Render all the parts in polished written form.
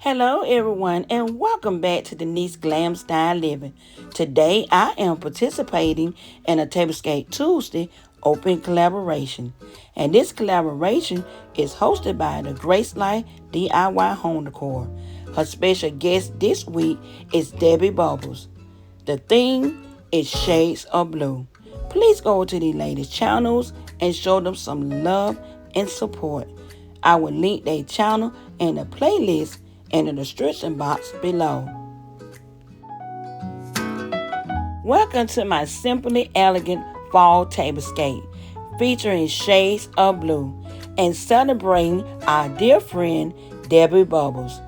Hello, everyone, and welcome back to Denise Glam Style Living. Today, I am participating in a Tablescape Tuesday open collaboration, and this collaboration is hosted by the Grace Life DIY Home Decor. Her special guest this week is Debbie Bubbles. The theme is Shades of Blue. Please go to the ladies' channels and show them some love and support. I will link their channel and the playlist in the description box below. Welcome to my simply elegant fall tablescape featuring shades of blue and celebrating our dear friend Debbie Bubbles.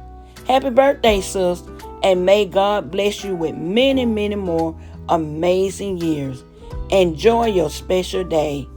Happy birthday, sis, and may God bless you with many, many more amazing years. Enjoy your special day.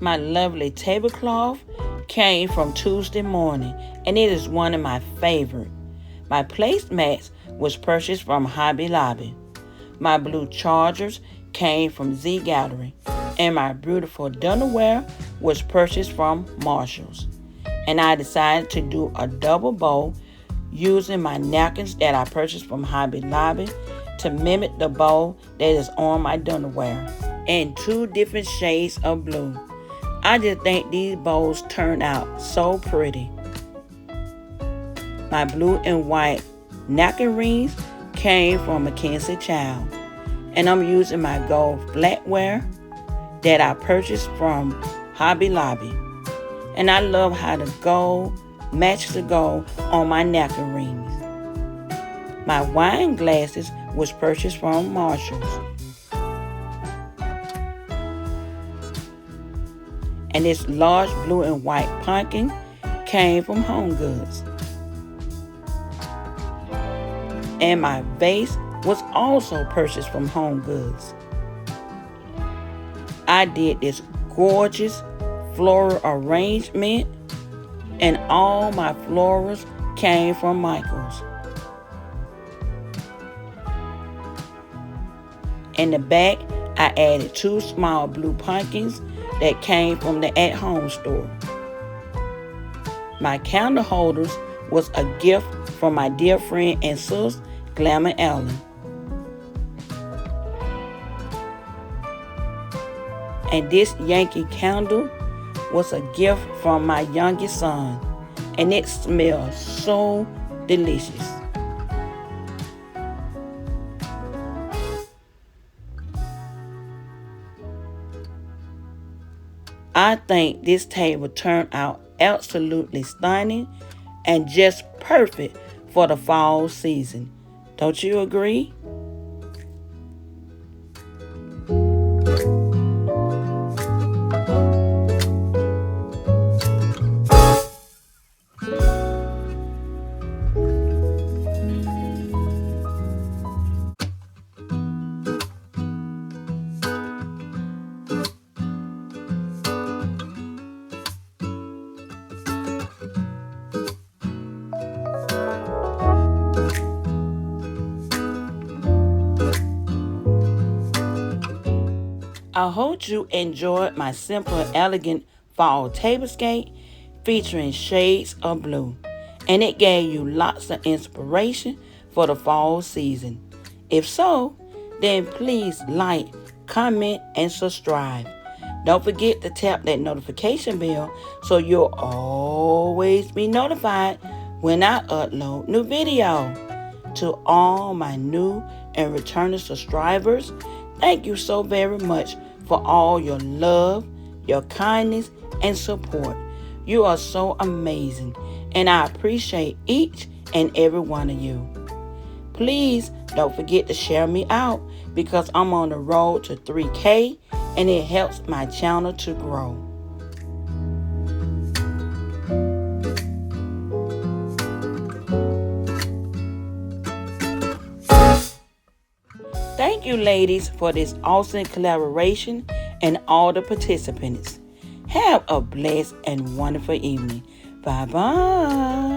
My lovely tablecloth came from Tuesday morning, and it is one of my favorite. My placemats was purchased from Hobby Lobby. My blue chargers came from Z Gallery, and my beautiful dinnerware was purchased from Marshalls. And I decided to do a double bow using my napkins that I purchased from Hobby Lobby to mimic the bow that is on my dinnerware in two different shades of blue. I just think these bows turned out so pretty. My blue and white napkin rings came from Mackenzie Child. And I'm using my gold flatware that I purchased from Hobby Lobby. And I love how the gold matches the gold on my napkin rings. My wine glasses was purchased from Marshall's. And this large blue and white pumpkin came from Home Goods. And my vase was also purchased from Home Goods. I did this gorgeous floral arrangement, and all my florals came from Michael's. In the back, I added 2 small blue pumpkins that came from the at-home store. My candle holders was a gift from my dear friend and sis, Glamour Ellen. And this Yankee candle was a gift from my youngest son, and it smells so delicious. I think this table turned out absolutely stunning and just perfect for the fall season. Don't you agree? I hope you enjoyed my simple and elegant fall tablescape featuring shades of blue, and it gave you lots of inspiration for the fall season. If so, then please like, comment, and subscribe. Don't forget to tap that notification bell so you'll always be notified when I upload new video. To all my new and returning subscribers, thank you so very much for all your love, your kindness, and support. You are so amazing, and I appreciate each and every one of you. Please don't forget to share me out because I'm on the road to 3K, and it helps my channel to grow. Thank you, ladies, for this awesome collaboration and all the participants. Have a blessed and wonderful evening. Bye-bye.